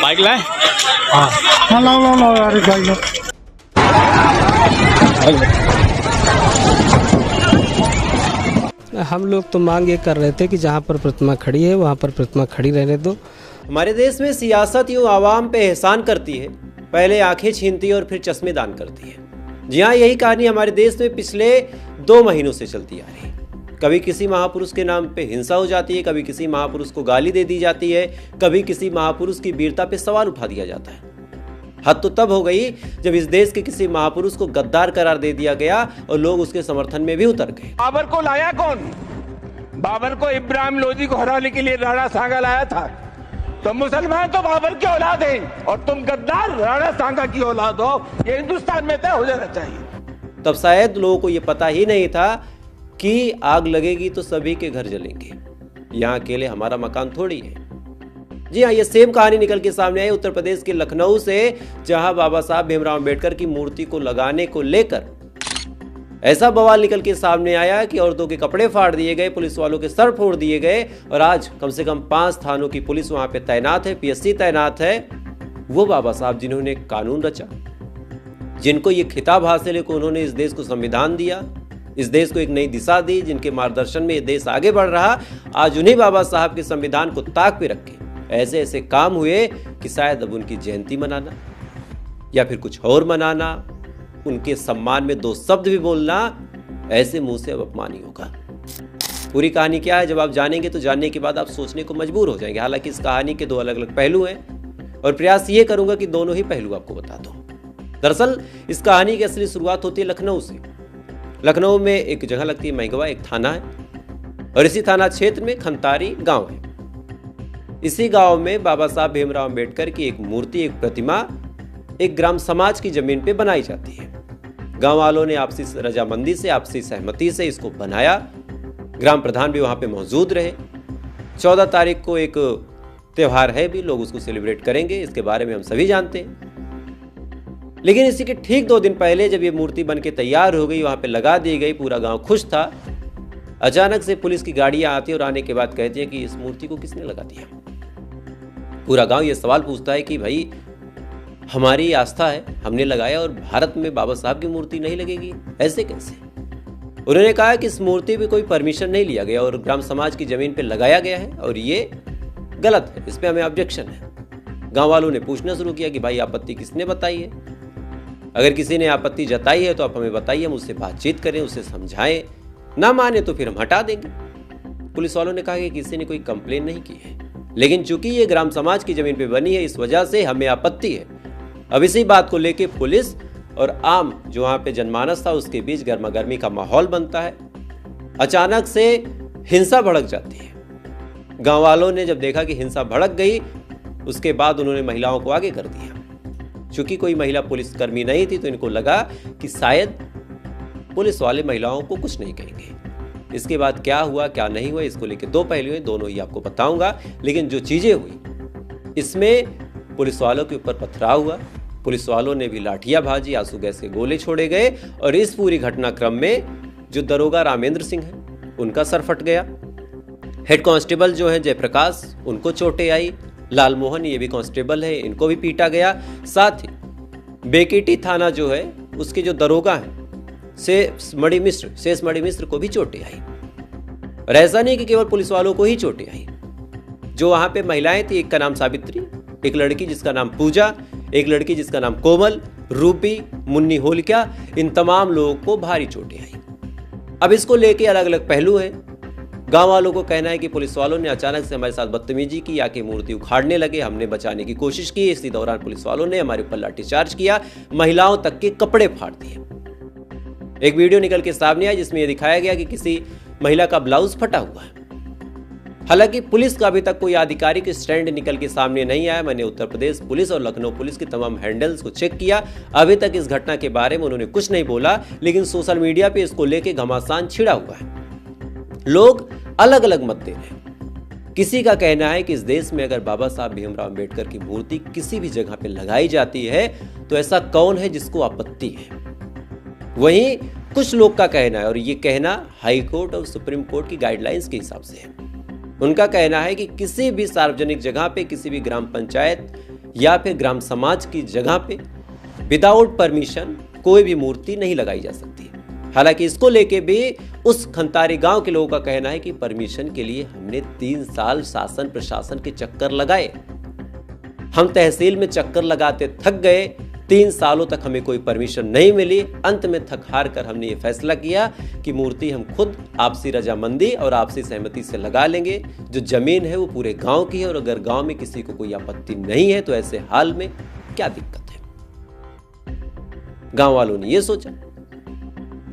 Bike लाए? हाँ लाओ अरे बाइक लाओ। हम लोग तो मांग ये कर रहे थे कि जहाँ पर प्रतिमा खड़ी है वहाँ पर प्रतिमा खड़ी रहने दो। हमारे देश में सियासत यूँ आवाम पे एहसान करती है, पहले आंखें छीनती है और फिर चश्मे दान करती है। जी हाँ, यही कहानी हमारे देश में पिछले 2 महीनों से चलती आ रही है। कभी किसी महापुरुष के नाम पे हिंसा हो जाती है, कभी किसी महापुरुष को गाली दे दी जाती है, कभी किसी महापुरुष की वीरता पे सवाल उठा दिया जाता है। हद तो तब हो गई जब इस देश के किसी महापुरुष को गद्दार करार दे दिया गया और लोग उसके समर्थन में भी उतर गए। बाबर को लाया कौन? बाबर को इब्राहिम लोधी को हराने के लिए राणा सांगा लाया था। तो मुसलमान तो बाबर की औलाद है और तुम गद्दार राणा सांगा की औलाद हो। ये हिंदुस्तान में तय हो जाना चाहिए। तब शायद लोगों को ये पता ही नहीं था कि आग लगेगी तो सभी के घर जलेंगे, यहाँ अकेले हमारा मकान थोड़ी है। जी हाँ, ये सेम कहानी निकल के सामने आई उत्तर प्रदेश के लखनऊ से, जहां बाबा साहब भीमराव अम्बेडकर की मूर्ति को लगाने को लेकर ऐसा बवाल निकल के सामने आया कि औरतों के कपड़े फाड़ दिए गए, पुलिस वालों के सर फोड़ दिए गए। और आज कम से कम 5 थानों की पुलिस वहां पे तैनात है, पीएससी तैनात है। वो बाबा साहब जिन्होंने कानून रचा, जिनको ये खिताब हासिल है कि उन्होंने इस देश को संविधान दिया, इस देश को एक नई दिशा दी, जिनके मार्गदर्शन में ये देश आगे बढ़ रहा, आज उन्हीं बाबा साहब के संविधान को ताक पे रखे ऐसे ऐसे काम हुए कि शायद अब उनकी जयंती मनाना या फिर कुछ और मनाना, उनके सम्मान में 2 शब्द भी बोलना ऐसे मुंह से अब अपमान ही होगा। पूरी कहानी क्या है जब आप जानेंगे तो जानने के बाद आप सोचने को मजबूर हो जाएंगे। हालांकि इस कहानी के 2 अलग अलग पहलू हैं और प्रयास ये करूंगा कि दोनों ही पहलू आपको बता दूं। दरअसल इस कहानी की असली शुरुआत होती है लखनऊ से। लखनऊ में एक जगह लगती है मैगवा, एक थाना है, और इसी थाना क्षेत्र में खंतारी गांव है। इसी गांव में बाबा साहब भीमराव अम्बेडकर की एक मूर्ति, एक प्रतिमा एक ग्राम समाज की जमीन पे बनाई जाती है। गांव वालों ने आपसी रजामंदी से, आपसी सहमति से इसको बनाया। ग्राम प्रधान भी वहां पे मौजूद रहे। 14 तारीख को एक त्यौहार है भी, लोग उसको सेलिब्रेट करेंगे, इसके बारे में हम सभी जानते हैं। लेकिन इसी के ठीक 2 दिन पहले जब ये मूर्ति बन के तैयार हो गई, वहां पे लगा दी गई, पूरा गांव खुश था, अचानक से पुलिस की गाड़ियां आती है और आने के बाद कहती है कि इस मूर्ति को किसने लगा दिया। पूरा गांव ये सवाल पूछता है कि भाई हमारी आस्था है, हमने लगाया और भारत में बाबा साहब की मूर्ति नहीं लगेगी, ऐसे कैसे? उन्होंने कहा कि इस मूर्ति पे कोई परमिशन नहीं लिया गया और ग्राम समाज की जमीन पे लगाया गया है और ये गलत है, इस पे हमें ऑब्जेक्शन है। गांव वालों ने पूछना शुरू किया कि भाई आपत्ति किसने बताई है? अगर किसी ने आपत्ति जताई है तो आप हमें बताइए, हम उससे बातचीत करें, उसे समझाएं, ना माने तो फिर हम हटा देंगे। पुलिस वालों ने कहा कि किसी ने कोई कंप्लेन नहीं की है, लेकिन चूंकि ये ग्राम समाज की जमीन पे बनी है, इस वजह से हमें आपत्ति है। अब इसी बात को लेके पुलिस और आम जो वहां पे जनमानस था उसके बीच गर्मा गर्मी का माहौल बनता है। अचानक से हिंसा भड़क जाती है। गांव वालों ने जब देखा कि हिंसा भड़क गई, उसके बाद उन्होंने महिलाओं को आगे कर दिया। चूंकि कोई महिला पुलिसकर्मी नहीं थी तो इनको लगा कि शायद पुलिस वाले महिलाओं को कुछ नहीं कहेंगे। इसके बाद क्या हुआ क्या नहीं हुआ, इसको लेके 2 पहलू हैं, दोनों ही आपको बताऊंगा। लेकिन जो चीजें हुई इसमें पुलिस वालों के ऊपर पथराव हुआ, पुलिस वालों ने भी लाठियां भाजी, आंसू गैस के गोले छोड़े गए और इस पूरी घटनाक्रम में जो दरोगा रामेंद्र सिंह है उनका सर फट गया। हेड कांस्टेबल जो है जयप्रकाश, उनको चोटें आई। लाल मोहन, ये भी कांस्टेबल है, इनको भी पीटा गया। साथ ही बेकेटी थाना जो है उसके जो दरोगा हैं शेष मणि मिश्र को भी चोटें आई। और ऐसा नहीं कि केवल पुलिस वालों को ही चोटें आई, जो वहां पे महिलाएं थी, एक का नाम सावित्री, एक लड़की जिसका नाम पूजा, एक लड़की जिसका नाम कोमल, रूपी, मुन्नी होलिका, इन तमाम लोगों को भारी चोटें आई। अब इसको लेके अलग अलग पहलू हैं। गांव वालों को कहना है कि पुलिस वालों ने अचानक से हमारे साथ बदतमीजी की, आके मूर्ति उखाड़ने लगे, हमने बचाने की कोशिश की। इसी दौरान पुलिस वालों ने हमारे ऊपर लाठीचार्ज किया, महिलाओं तक के कपड़े फाड़ दिए। एक वीडियो निकल के सामने आया जिसमें यह दिखाया गया कि किसी महिला का ब्लाउज फटा हुआ है। हालांकि पुलिस का अभी तक कोई आधिकारिक स्टैंड निकल के सामने नहीं आया। मैंने उत्तर प्रदेश पुलिस और लखनऊ पुलिस की तमाम हैंडल्स को चेक किया, अभी तक इस घटना के बारे में उन्होंने कुछ नहीं बोला। लेकिन सोशल मीडिया पे इसको लेके घमासान छिड़ा हुआ है, लोग अलग अलग मत दे रहे हैं। किसी का कहना है कि इस देश में अगर बाबा साहब भीमराव अम्बेडकर की मूर्ति किसी भी जगह पे लगाई जाती है तो ऐसा कौन है जिसको आपत्ति है। वहीं कुछ लोग का कहना है, और ये कहना हाई कोर्ट और सुप्रीम कोर्ट की गाइडलाइंस के हिसाब से है, उनका कहना है कि किसी भी सार्वजनिक जगह पे, किसी भी ग्राम पंचायत या फिर ग्राम समाज की जगह पे विदाउट परमिशन कोई भी मूर्ति नहीं लगाई जा सकती। हालांकि इसको लेके भी उस खंतारी गांव के लोगों का कहना है कि परमिशन के लिए हमने 3 साल शासन प्रशासन के चक्कर लगाए, हम तहसील में चक्कर लगाते थक गए, 3 सालों तक हमें कोई परमिशन नहीं मिली। अंत में थक हार कर हमने ये फैसला किया कि मूर्ति हम खुद आपसी रजामंदी और आपसी सहमति से लगा लेंगे। जो जमीन है वो पूरे गांव की है, और अगर गांव में किसी को कोई आपत्ति नहीं है तो ऐसे हाल में क्या दिक्कत है। गांव वालों ने ये सोचा।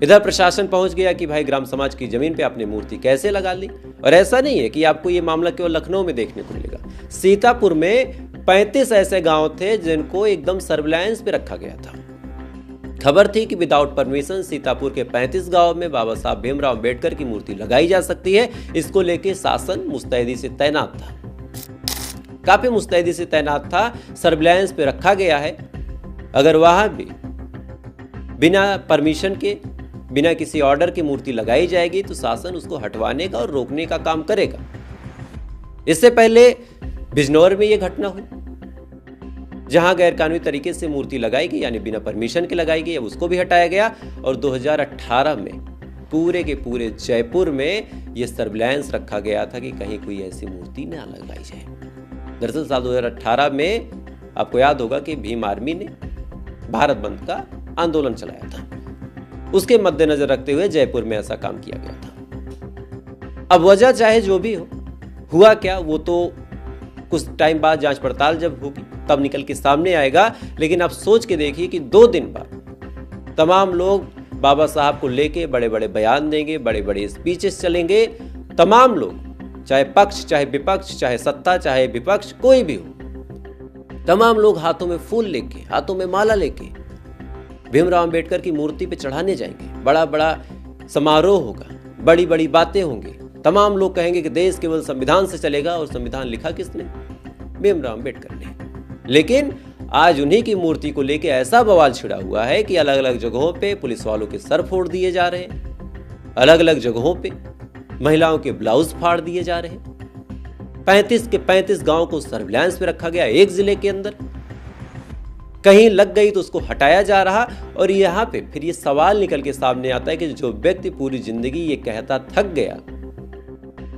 इधर प्रशासन पहुंच गया कि भाई ग्राम समाज की जमीन पे आपने मूर्ति कैसे लगा ली। और ऐसा नहीं है कि आपको ये मामला केवल लखनऊ में देखने को मिलेगा, सीतापुर में 35 ऐसे गांव थे जिनको एकदम सर्विलांस पे रखा गया था। खबर थी कि विदाउट परमिशन सीतापुर के 35 गांव में बाबा साहब भीमराव अंबेडकर की मूर्ति लगाई जा सकती है। इसको लेके शासन मुस्तैदी से तैनात था, काफी मुस्तैदी से तैनात था, सर्विलांस पे रखा गया है। अगर वहां भी बिना परमिशन के, बिना किसी ऑर्डर की मूर्ति लगाई जाएगी तो शासन उसको हटवाने का और रोकने का काम करेगा। इससे पहले बिजनौर में यह घटना हुई, जहां गैरकानूनी तरीके से मूर्ति लगाई गई, यानी बिना परमिशन के लगाई गई, अब उसको भी हटाया गया। और 2018 में पूरे के पूरे जयपुर में यह सर्विलांस रखा गया था कि कहीं कोई ऐसी मूर्ति न लगाई जाए। दरअसल साल 2018 में आपको याद होगा कि भीम आर्मी ने भारत बंद का आंदोलन चलाया था, उसके मद्देनजर रखते हुए जयपुर में ऐसा काम किया गया था। अब वजह चाहे जो भी हो, हुआ क्या वो तो कुछ टाइम बाद जांच पड़ताल जब होगी तब निकल के सामने आएगा। लेकिन आप सोच के देखिए कि 2 दिन बाद तमाम लोग बाबा साहब को लेके बड़े बड़े बयान देंगे, बड़े बड़े स्पीचेस चलेंगे। तमाम लोग, चाहे पक्ष चाहे विपक्ष, चाहे सत्ता चाहे विपक्ष, कोई भी हो, तमाम लोग हाथों में फूल लेके, हाथों में माला लेके भीमराव अंबेडकर की मूर्ति पे चढ़ाने जाएंगे। बड़ा बड़ा समारोह होगा, बड़ी बड़ी बातें होंगी। तमाम लोग कहेंगे कि देश केवल संविधान से चलेगा, और संविधान लिखा किसने? भीमराव अंबेडकर ने। लेकिन आज उन्हीं की मूर्ति को लेकर ऐसा बवाल छिड़ा हुआ है कि अलग अलग जगहों पे पुलिस वालों के सर फोड़ दिए जा रहे हैं, अलग अलग जगहों पे महिलाओं के ब्लाउज फाड़ दिए जा रहे हैं। 35 के 35 गांव को सर्विलांस पे रखा गया एक जिले के अंदर, कहीं लग गई तो उसको हटाया जा रहा। और यहाँ पे फिर ये सवाल निकल के सामने आता है कि जो व्यक्ति पूरी जिंदगी ये कहता थक गया,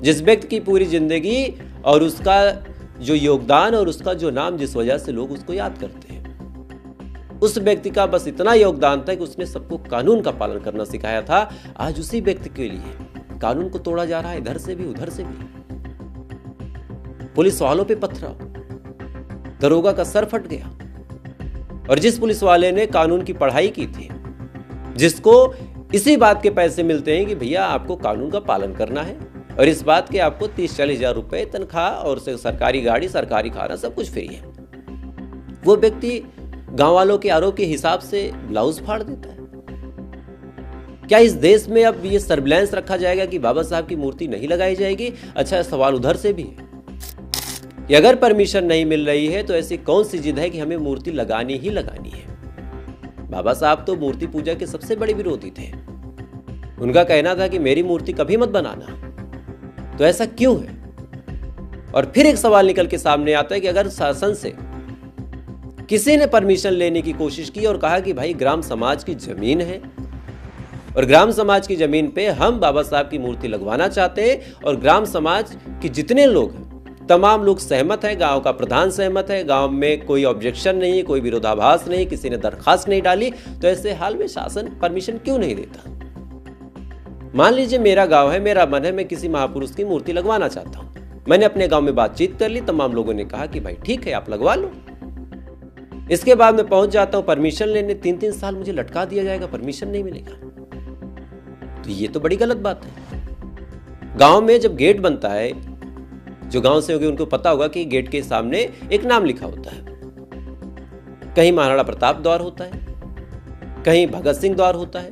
जिस व्यक्ति की पूरी जिंदगी और उसका जो योगदान और उसका जो नाम जिस वजह से लोग उसको याद करते हैं, उस व्यक्ति का बस इतना योगदान था कि उसने सबको कानून का पालन करना सिखाया था। आज उसी व्यक्ति के लिए कानून को तोड़ा जा रहा है, इधर से भी उधर से भी। पुलिस वालों पे पथराव, दरोगा का सर फट गया। और जिस पुलिस वाले ने कानून की पढ़ाई की थी, जिसको इसी बात के पैसे मिलते हैं कि भैया आपको कानून का पालन करना है, और इस बात के आपको 30-40 हजार रुपए तनख्वाह और सरकारी गाड़ी, सरकारी खाना, सब कुछ फ्री है, वो व्यक्ति गांव वालों के आरोप के हिसाब से ब्लाउज फाड़ देता है। क्या इस देश में अब ये सर्विलांस रखा जाएगा कि बाबा साहब की मूर्ति नहीं लगाई जाएगी? अच्छा, सवाल उधर से भी है कि अगर परमिशन नहीं मिल रही है तो ऐसी कौन सी जिद है कि हमें मूर्ति लगानी ही लगानी है? बाबा साहब तो मूर्ति पूजा के सबसे बड़े विरोधी थे। उनका कहना था कि मेरी मूर्ति कभी मत बनाना। तो ऐसा क्यों है? और फिर एक सवाल निकल के सामने आता है कि अगर शासन से किसी ने परमिशन लेने की कोशिश की और कहा कि भाई ग्राम समाज की जमीन है और ग्राम समाज की जमीन पे हम बाबा साहब की मूर्ति लगवाना चाहते हैं, और ग्राम समाज के जितने लोग हैं तमाम लोग सहमत है, गांव का प्रधान सहमत है, गांव में कोई ऑब्जेक्शन नहीं है, कोई विरोधाभास नहीं, किसी ने दरखास्त नहीं डाली, तो ऐसे हाल में शासन परमिशन क्यों नहीं देता? मान लीजिए मेरा गांव है, मेरा मन है, मैं किसी महापुरुष की मूर्ति लगवाना चाहता हूं। मैंने अपने गांव में बातचीत कर ली, तमाम लोगों ने कहा कि भाई ठीक है, आप लगवा लो। इसके बाद मैं पहुंच जाता हूं परमिशन लेने, 3-3 साल मुझे लटका दिया जाएगा, परमिशन नहीं मिलेगा। तो ये तो बड़ी गलत बात है। गांव में जब गेट बनता है, जो गांव से होंगे उनको पता होगा कि गेट के सामने एक नाम लिखा होता है। कहीं महाराणा प्रताप द्वार होता है, कहीं भगत सिंह द्वार होता है,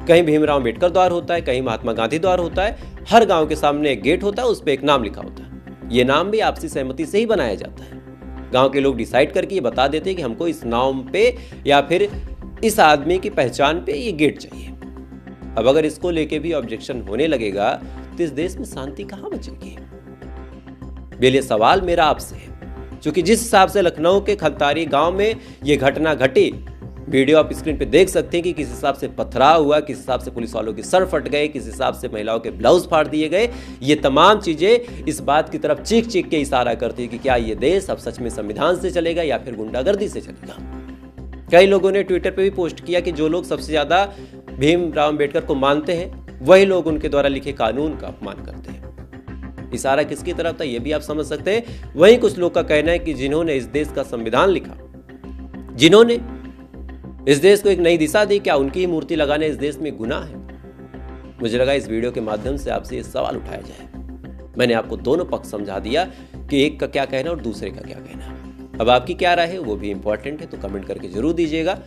कहीं भीमराव अंबेडकर द्वार होता है, कहीं महात्मा गांधी द्वार होता है। हर गांव के सामने एक गेट होता है, उस पर एक नाम लिखा होता है। ये नाम भी आपसी सहमति से ही बनाया जाता है। गांव के लोग डिसाइड करके ये बता देते हैं कि हमको इस नाम पे या फिर इस आदमी की पहचान पे ये गेट चाहिए। अब अगर इसको लेके भी ऑब्जेक्शन होने लगेगा तो इस देश में शांति कहां बचेगी? ये सवाल मेरा आपसे है, क्योंकि जिस हिसाब से लखनऊ के खलतारी गांव में ये घटना घटी, वीडियो आप स्क्रीन पे देख सकते हैं कि किस हिसाब से पथराव हुआ, किस हिसाब से पुलिस वालों के सर फट गए, किस हिसाब से महिलाओं के ब्लाउज फाड़ दिए गए। ये तमाम चीजें इस बात की तरफ चीख चीख के इशारा करती है कि क्या ये देश अब सच में संविधान से चलेगा या फिर गुंडागर्दी से चलेगा। कई लोगों ने ट्विटर पे भी पोस्ट किया कि जो लोग सबसे ज्यादा भीमराव अम्बेडकर को मानते हैं वही लोग उनके द्वारा लिखे कानून का अपमान करते हैं। इशारा किसकी तरफ था ये भी आप समझ सकते हैं। वहीं कुछ लोग का कहना है कि जिन्होंने इस देश का संविधान लिखा, जिन्होंने इस देश को एक नई दिशा दी, क्या उनकी ही मूर्ति लगाना इस देश में गुनाह है? मुझे लगा इस वीडियो के माध्यम से आपसे ये सवाल उठाया जाए। मैंने आपको दोनों पक्ष समझा दिया कि एक का क्या कहना और दूसरे का क्या कहना। अब आपकी क्या राय है वो भी इंपॉर्टेंट है, तो कमेंट करके जरूर दीजिएगा।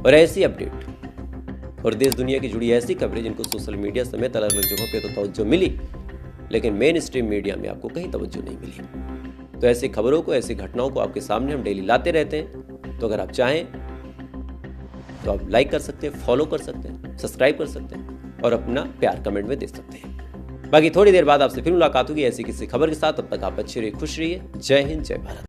और ऐसी अपडेट और देश दुनिया की जुड़ी ऐसी खबरें जिनको सोशल मीडिया समेत अलग अलग जगहों पे तो तवज्जो मिली, लेकिन मेन स्ट्रीम मीडिया में आपको कहीं तवज्जो नहीं मिली। तो ऐसी खबरों को, ऐसी घटनाओं को आपके सामने हम डेली लाते रहते हैं। तो अगर आप चाहें तो आप लाइक कर सकते हैं, फॉलो कर सकते हैं, सब्सक्राइब कर सकते हैं और अपना प्यार कमेंट में दे सकते हैं। बाकी थोड़ी देर बाद आपसे फिर मुलाकात होगी ऐसी किसी खबर के साथ। तब तक आप अच्छे रहिए, खुश रहिए। जय हिंद, जय भारत।